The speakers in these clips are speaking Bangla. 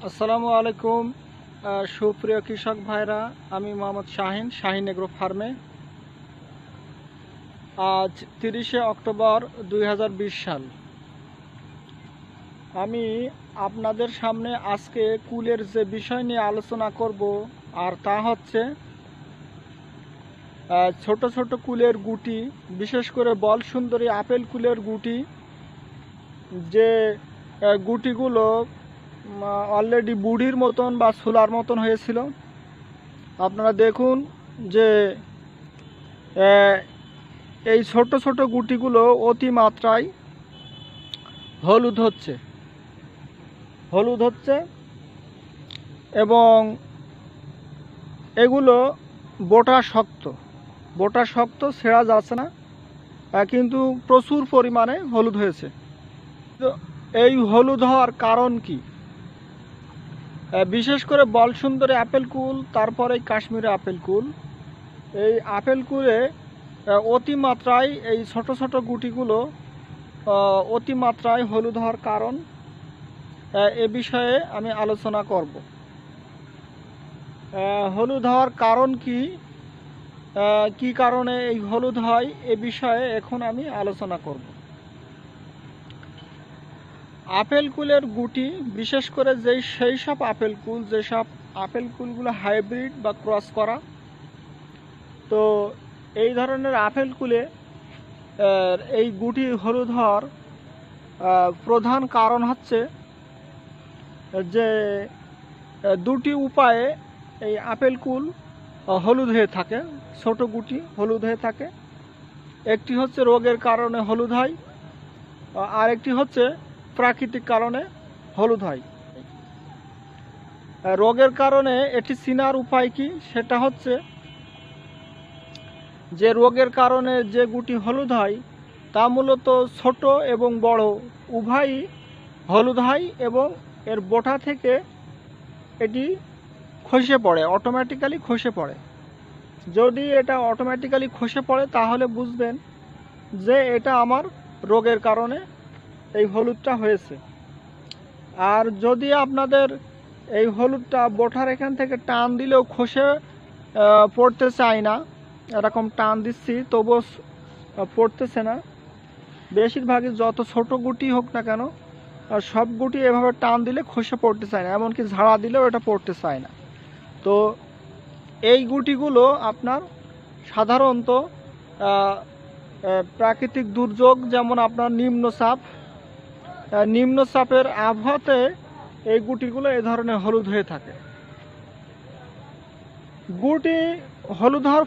আসসালামু আলাইকুম সুপ্রিয় কৃষক ভাইরা, আমি মোহাম্মদ শাহিন এগ্রো ফার্মে। আজ 30শে অক্টোবর 2020 সাল। আমি আপনাদের সামনে আজকে কুলের যে বিষয় নিয়ে আলোচনা করব, আর তা হচ্ছে ছোট ছোট কুলের গুটি, বিশেষ করে বল সুন্দরী আপেল কুলের গুটি, যে গুটিগুলো অলরেডি বুড়ির মতন বা ছোলার মতন হয়েছিল। আপনারা দেখুন যে এই ছোট ছোট গুটিগুলো অতিমাত্রায় হলুদ হচ্ছে এবং এগুলো বোটা শক্ত, ছেঁড়া যাচ্ছে না, কিন্তু প্রচুর পরিমাণে হলুদ হয়েছে। তো এই হলুদ হওয়ার কারণ কি? বিশেষ করে বল সুন্দরী আপেল কুল, তারপরে কাশ্মীরি আপেল কুল, এই আপেল কুলে অতিমাত্রায় এই ছোট ছোট গুটিগুলো অতিমাত্রায় হলুদ হওয়ার কারণ, এ বিষয়ে আমি আলোচনা করব। হলুদ হওয়ার কারণ কি কারণে এই হলুদ হয়, এ বিষয়ে এখন আমি আলোচনা করব। আপেল কুলের গুটি, বিশেষ করে সেই সব আপেল কুলগুলো হাইব্রিড বা ক্রস করা, তো এই ধরনের আপেল কুলে এই গুটি হলুদ হওয়ার প্রধান কারণ হচ্ছে যে দুটি উপায়ে এই আপেল কুল হলুদ হয়ে থাকে, ছোট গুটি হলুদ হয়ে থাকে। একটি হচ্ছে রোগের কারণে হলুদ হয়, আর একটি হচ্ছে প্রাকৃতিক কারণে হলুদ হয়। রোগের কারণে এটি চিনার উপায় কি? সেটা হচ্ছে যে রোগের কারণে যে গুটি হলুদ হয় তা মূলত ছোট এবং বড় উভয়ই হলুদ হয়, এবং এর বোটা থেকে এটি অটোমেটিক্যালি খসে পড়ে। যদি এটা অটোমেটিক্যালি খসে পড়ে তাহলে বুঝবেন যে এটা আমার রোগের কারণে এই হলুদটা হয়েছে। আর যদি আপনাদের এই হলুদটা বোটার এখান থেকে টান দিলেও খসে পড়তে চায় না, এরকম টান দিচ্ছি তবুও পড়তেছে না, বেশিরভাগই যত ছোট গুটি হোক না কেন, সব গুটি এভাবে টান দিলে খসে পড়তে চায় না, এমনকি ঝাড়া দিলেও এটা পড়তে চায় না। তো এই গুটিগুলো আপনার সাধারণত প্রাকৃতিক দুর্যোগ, যেমন আপনার নিম্নচাপের আবহাওয়াতে এই গুটিগুলো এ ধরনের হলুদ হয়ে থাকে। গুটি হলুদ হওয়ার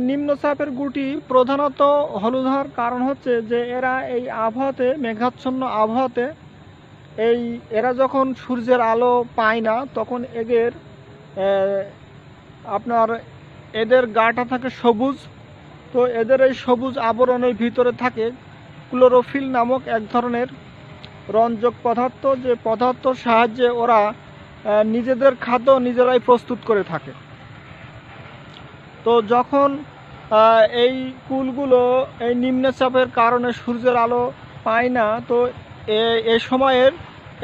নিম্নচাপের গুটি প্রধানত হলুদ হওয়ার কারণ হচ্ছে যে এরা এই আবহাওয়াতে, মেঘাচ্ছন্ন আবহাওয়াতে, এরা যখন সূর্যের আলো পায় না তখন এদের গাটা থাকে সবুজ। তো এদের এই সবুজ আবরণের ভিতরে থাকে ক্লোরোফিল নামক এক ধরনের রঞ্জক পদার্থ, যে পদার্থর সাহায্যে ওরা নিজেদের খাদ্য নিজেরাই প্রস্তুত করে থাকে। তো যখন এই কুলগুলো এই নিম্নচাপের কারণে সূর্যের আলো পায় না, তো এ সময়ের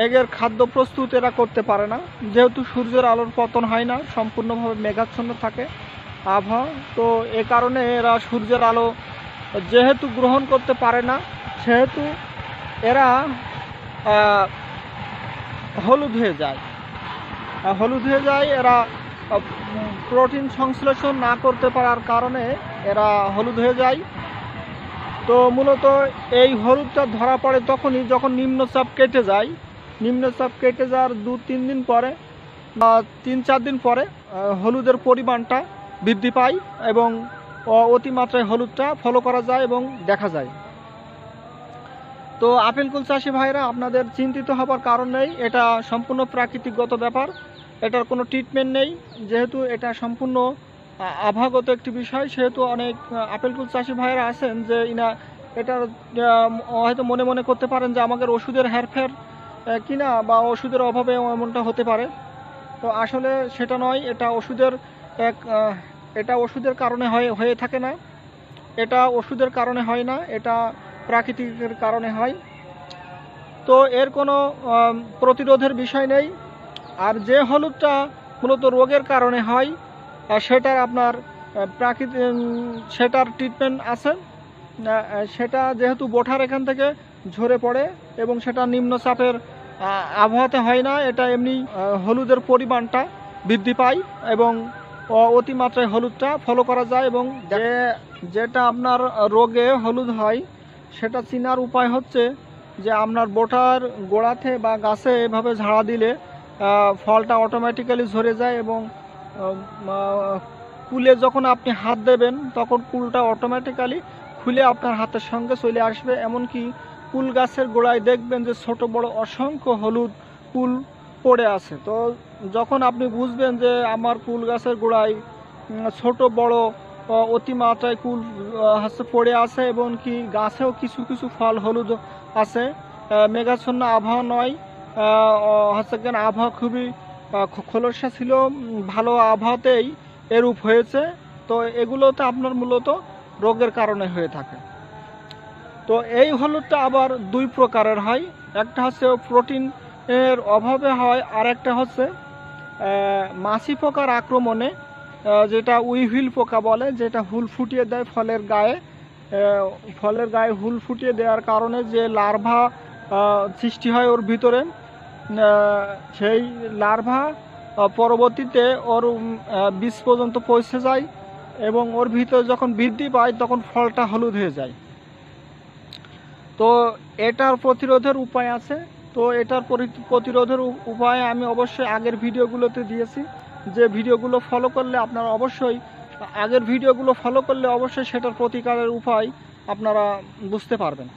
এদের খাদ্য প্রস্তুত এরা করতে পারে না, যেহেতু সূর্যের আলোর পতন হয় না, সম্পূর্ণভাবে মেঘাচ্ছন্ন থাকে আবহাওয়া। তো এ কারণে এরা সূর্যের আলো যেহেতু গ্রহণ করতে পারে না, সেহেতু এরা হলুদ হয়ে যায়। এরা প্রোটিন সংশ্লেষণ না করতে পারার কারণে এরা হলুদ হয়ে যায়। তো মূলত এই হলুদটা ধরা পড়ে তখনই যখন নিম্নচাপ কেটে যাওয়ার 2-3 দিন পরে বা 3-4 দিন পরে হলুদের পরিমাণটা বৃদ্ধি পায় এবং অতিমাত্রায় হলুদটা ফলো করা যায় এবং দেখা যায়। তো আপেল কুল চাষি ভাইরা, আপনাদের চিন্তিত হবার কারণ নেই, এটা সম্পূর্ণ প্রাকৃতিকগত ব্যাপার, এটার কোনো ট্রিটমেন্ট নেই। যেহেতু এটা সম্পূর্ণ আবহাওয়াগত একটি বিষয়, সেহেতু অনেক আপেল কুল চাষি ভাইরা আছেন যে এটার হয়তো মনে মনে করতে পারেন যে আমাদের ওষুধের হেরফের কিনা বা ওষুধের অভাবে এমনটা হতে পারে। তো আসলে সেটা নয়, এটা ওষুধের কারণে হয়ে থাকে না, এটা ওষুধের কারণে হয় না, এটা প্রাকৃতিকের কারণে হয়। তো এর কোনো প্রতিরোধের বিষয় নেই। আর যে হলুদটা মূলত রোগের কারণে হয় সেটার আপনার সেটার ট্রিটমেন্ট আছে। সেটা যেহেতু বোঠার এখান থেকে ঝরে পড়ে এবং সেটা নিম্নচাপের আবহাওয়াতে হয় না, এটা এমনি হলুদের পরিমাণটা বৃদ্ধি পায় এবং অতিমাত্রায় হলুদটা ফলো করা যায়। এবং যেটা আপনার রোগে হলুদ হয় সেটা চেনার উপায় হচ্ছে যে আপনার বোটার গোড়াতে বা গাছে এভাবে ঝাড়া দিলে ফলটা অটোমেটিক্যালি ঝরে যায় এবং কুলে যখন আপনি হাত দেবেন তখন কুলটা অটোমেটিক্যালি খুলে আপনার হাতের সঙ্গে চলে আসবে। এমনকি কুল গাছের গোড়ায় দেখবেন যে ছোট বড় অসংখ্য হলুদ কুল পড়ে আছে। তো যখন আপনি বুঝবেন যে আমার কুল গাছের গোড়ায় ছোট বড় অতিমাত্রায় কুল পড়ে আছে এবং কি গাছেও কিছু কিছু ফল হলুদ আছে, মেঘাচ্ছন্ন আবহাওয়া নয়, আবহাওয়া খুবই খোলসা ছিল, ভালো আবহাওয়াতেই এরূপ হয়েছে। তো এগুলোতে আপনার মূলত রোগের কারণে হয়ে থাকে। তো এই হলুদটা আবার দুই প্রকারের হয়, একটা হচ্ছে প্রোটিন এর অভাবে হয়, আর একটা হচ্ছে মাছি পোকার আক্রমণে, যেটা উইভিল পোকা বলে, যেটা হুল ফুটিয়ে দেয় ফলের গায়ে হুল ফুটিয়ে দেওয়ার কারণে যে লার্ভা সৃষ্টি হয় ওর ভিতরে, সেই লার্ভা পরবর্তীতে ওর বীজ পর্যন্ত পৌঁছে যায় এবং ওর ভিতরে যখন বৃদ্ধি পায় তখন ফলটা হলুদ হয়ে যায়। তো এটার প্রতিরোধের উপায় আছে। তো এটার প্রতিরোধের উপায় আমি অবশ্যই আগের ভিডিওগুলোতে দিয়েছি, যে ভিডিওগুলো ফলো করলে আপনারা অবশ্যই সেটার প্রতিকারের উপায় আপনারা বুঝতে পারবেন।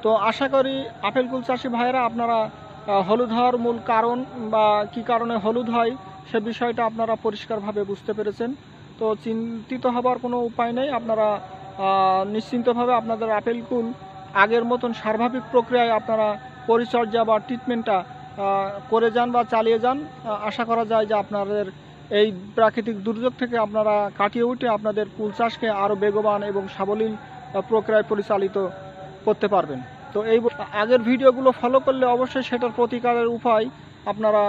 তো আশা করি আপেল কুল চাষি ভাইয়েরা আপনারা হলুদ হওয়ার মূল কারণ বা কী কারণে হলুদ হয় সে বিষয়টা আপনারা পরিষ্কারভাবে বুঝতে পেরেছেন। তো চিন্তিত হবার কোনো উপায় নেই, আপনারা নিশ্চিন্তভাবে আপনাদের আপেল কুল আগের মতন স্বাভাবিক প্রক্রিয়ায় আপনারা পরিচর্যা বা ট্রিটমেন্টটা করে যান বা চালিয়ে যান। আশা করা যায় যে আপনাদের এই প্রাকৃতিক দুর্যোগ থেকে আপনারা কাটিয়ে উঠে আপনাদের কুল চাষকে আরও বেগবান এবং সাবলীল প্রক্রিয়ায় পরিচালিত করতে পারবেন। তো এই আগের ভিডিওগুলো ফলো করলে অবশ্যই সেটার প্রতিকারের উপায় আপনারা